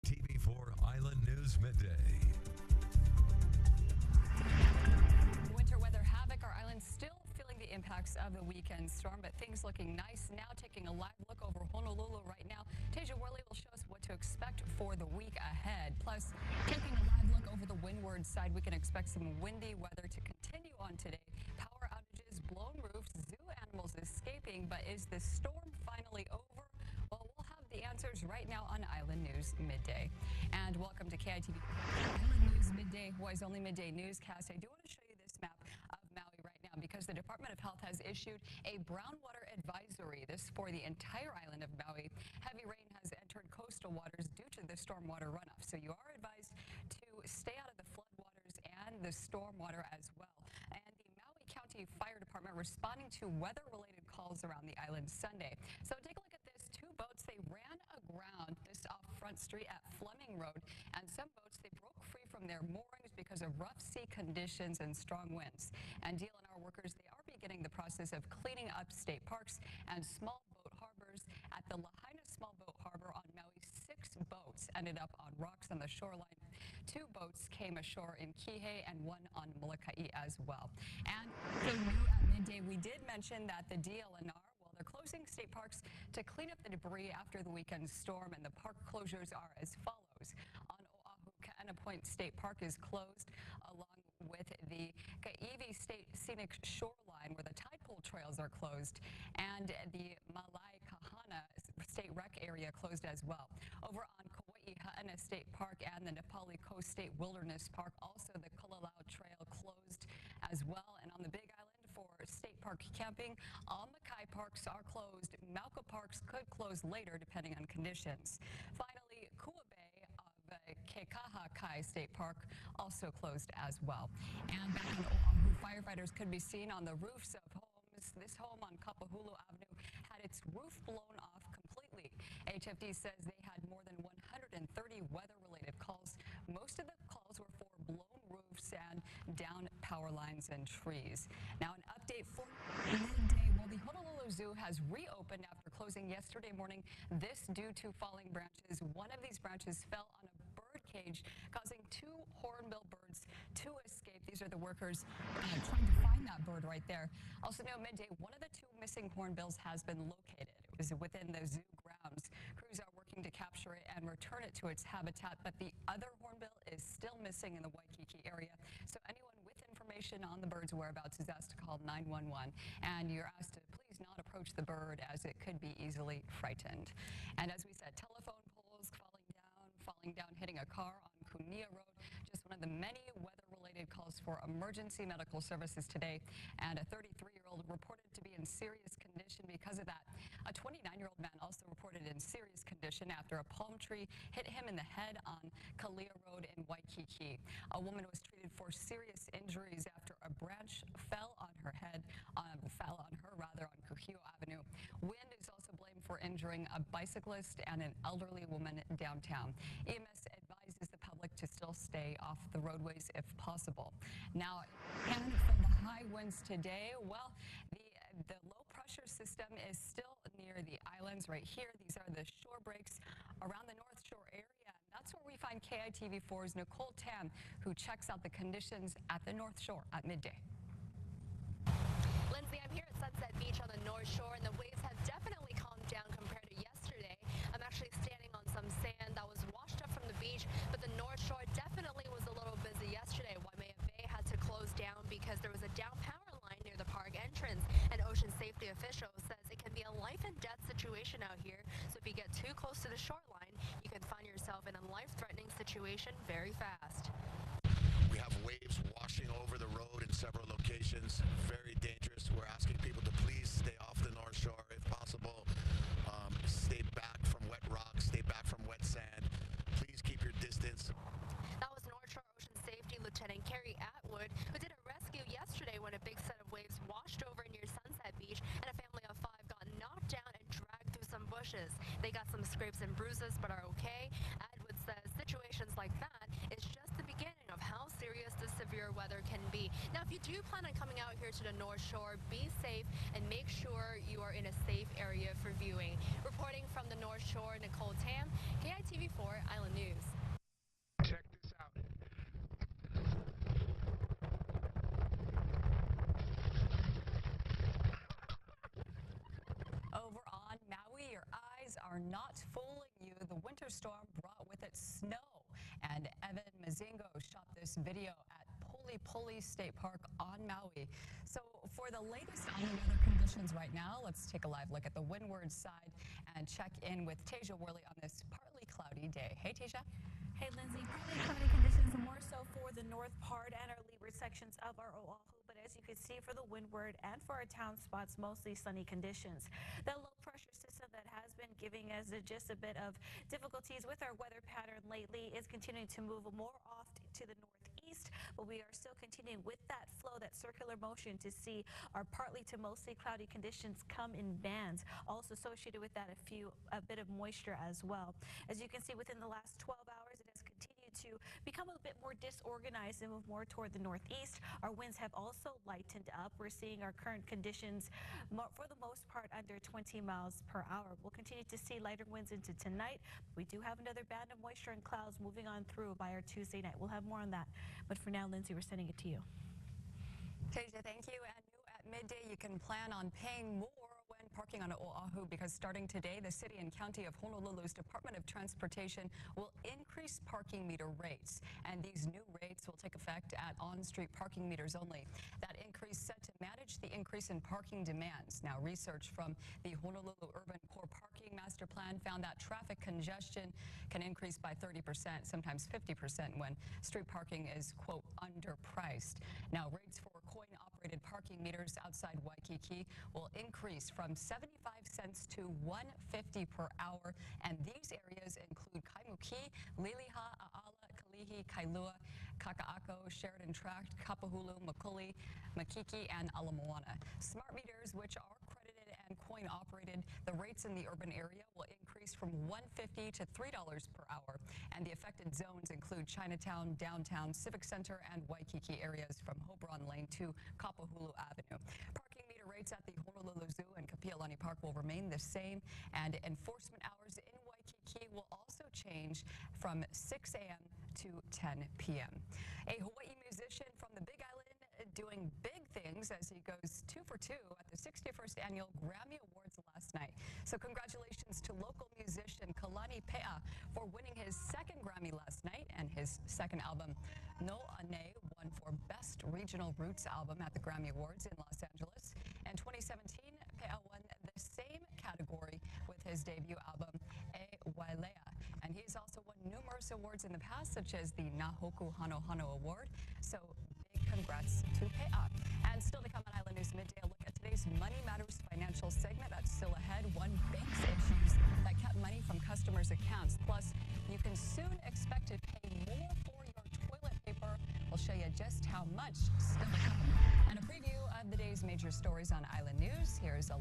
TV4 Island News Midday. Winter weather havoc. Our island still feeling the impacts of the weekend storm, but things looking nice now. Taking a live look over Honolulu right now. Tasia Worley will show us what to expect for the week ahead. Plus, taking a live look over the windward side, we can expect some windy weather to continue on today. Power outages, blown roofs, zoo animals escaping, but is the storm finally over? Well, we'll have the answers right now on Island News Midday. And welcome to KITV Island News Midday, Hawaii's only midday newscast. I do want to show you this map of Maui right now because the Department of Health has issued a brown water advisory. This for the entire island of Maui. Heavy rain has entered coastal waters due to the stormwater runoff. So you are advised to stay out of the floodwaters and the stormwater as well. And the Maui County Fire Department responding to weather-related calls around the island Sunday. So take a look at this. Two boats, they ran aground this off Front Street at Fleming Road. And some boats, they broke free from their moorings because of rough sea conditions and strong winds. And DLNR workers, they are beginning the process of cleaning up state parks and small boat harbors. At the Lahaina Small Boat Harbor on Maui, 6 boats ended up on rocks on the shoreline. 2 boats came ashore in Kihei and 1 on Molokai as well. And so new at midday, we did mention that the DLNR, well, they're closing state parks to clean up the debris after the weekend storm, and the park closures are as follows. On Oahu, Kaena Point State Park is closed, along with the Kaiwi State Scenic Shoreline, where the tide pool trails are closed, and the Malai Kahana State Rec area closed as well. Over on Kauai Ha'ana State Park and the Nepali Coast State Wilderness Park, also the Kalalau Trail closed as well. And on the Big Island for state park camping, all Makai parks are closed. Mauka parks could close later depending on conditions. Finally, Kua Bay of Kekaha Kai State Park also closed as well. And back in Oahu, firefighters could be seen on the roofs of homes. This home on Kapahulu Avenue had its roof blown off completely. HFD says they had more than 130 weather-related calls. Most of the calls were for blown roofs and down power lines and trees. Now, an update for midday. Well, the Honolulu Zoo has reopened after closing yesterday morning. This due to falling branches. One of these branches fell on a bird cage, causing 2 hornbill birds to escape. These are the workers trying to find that bird right there. Also, now midday, one of the 2 missing hornbills has been located. It was within the zoo grounds. Crews are working to capture it and return it to its habitat, but the other hornbill is still missing in the Waikiki area. So anyone with information on the bird's whereabouts is asked to call 911, and you're asked to please not approach the bird as it could be easily frightened. And as we said, telephone poles falling down, hitting a car on Kunia Road. Just one of the many weather-related calls for emergency medical services today. And a 33-year-old reported to be in serious condition because of that. A 29-year-old man also reported in serious condition after a palm tree hit him in the head on Kalia Road in Waikiki. A woman was treated for serious injuries after a branch fell on her on Kuhio Avenue. Wind is also blamed for injuring a bicyclist and an elderly woman downtown. EMS advises the public to still stay off the roadways if possible. Now, and from the high winds today, well, the low pressure system is still near the islands right here. These are the shore breaks around the North Shore area. And that's where we find KITV4's Nicole Tam, who checks out the conditions at the North Shore at midday. Lindsay, I'm here at Sunset Beach on the North Shore, and the waves have definitely calmed down compared to yesterday. I'm actually standing on some sand that was washed up from the beach, but the North Shore definitely was a little busy yesterday. Waimea Bay had to close down because there was a down power line near the park entrance. An ocean safety official says it can be a life and death situation out here, so if you get too close to the shoreline, you can find yourself in a life-threatening situation very fast. We have waves washing over the road in several locations. Very dangerous. We're asking people to please stay off the North Shore if possible. Stay back from wet rocks, stay back from wet sand. Please keep your distance. That was North Shore Ocean Safety Lieutenant Carrie Atwood, who did a rescue yesterday when a big set of waves washed over near Sunset Beach and a family of 5 got knocked down and dragged through some bushes. They got some scrapes and bruises but are okay. Atwood says situations like that is just the beginning of how serious this severe weather can be. Now, if you do plan on coming out here to the North Shore, be safe and make sure you are in a safe area for viewing. Reporting from the North Shore, Nicole Tam, KITV4 Island News. Check this out. Over on Maui, your eyes are not fooling you. The winter storm brought with it snow. And Evan Mazingo shot this video at Puli Puli State Park on Maui. So for the latest on the weather conditions right now, let's take a live look at the windward side and check in with Tasia Worley on this partly cloudy day. Hey, Tasia. Hey, Lindsay, partly cloudy conditions, more so for the north part and our leeward sections of our Oahu. But as you can see for the windward and for our town spots, mostly sunny conditions. That low pressure system that has been giving us just a bit of difficulties with our weather pattern lately is continuing to move more off to the northeast, but we are still continuing with that flow, that circular motion to see our partly to mostly cloudy conditions come in bands. Also associated with that, a bit of moisture as well. As you can see, within the last 12 hours, it has continued to become a bit more disorganized and move more toward the northeast. Our winds have also lightened up. We're seeing our current conditions for the most part under 20 miles per hour. We'll continue to see lighter winds into tonight. We do have another band of moisture and clouds moving on through by our Tuesday night. We'll have more on that. But for now, Lindsay, we're sending it to you. Tasia, thank you. And new at midday, you can plan on paying more when parking on Oahu, because starting today, the City and County of Honolulu's Department of Transportation will increase parking meter rates. And these new rates will take effect at on-street parking meters only. That increase set to manage the increase in parking demands. Now, research from the Honolulu Urban Core Parking Master Plan found that traffic congestion can increase by 30%, sometimes 50% when street parking is, quote, underpriced. Now, rates for coin-operated parking meters outside Waikiki will increase from 75 cents to $1.50 per hour, and these areas include Kaimuki, Liliha, Aala, Kalihi, Kailua, Kaka'ako, Sheridan Tract, Kapahulu, Makuli, Makiki, and Ala Moana. Smart meters, which are credited and coin-operated, the rates in the urban area will increase from $1.50 to $3 per hour, and the affected zones include Chinatown, Downtown, Civic Center, and Waikiki areas from Hobron Lane to Kapahulu Avenue. Parking meter rates at the Honolulu Zoo and Kapi'olani Park will remain the same, and enforcement hours in Waikiki will also change from 6 a.m. to 10 p.m. A Hawaii musician from the Big Island doing big things as he goes 2 for 2 at the 61st Annual Grammy Awards last night. So congratulations to local musician Kalani Pe'a for winning his second Grammy last night, and his second album, No Ane, won for Best Regional Roots Album at the Grammy Awards in Los Angeles. In 2017, Pe'a won the same category with his debut album, E Wailea. And he's also won numerous awards in the past, such as the Nahoku Hano Hano Award. So big congrats to Pe'a. And still to come on Island News Midday, a look at today's Money Matters financial segment. That's still ahead. One, bank's issues that kept money from customers' accounts. Plus, you can soon expect to pay more for your toilet paper. We'll show you just how much still to come. And a preview of the day's major stories on Island News. Here's a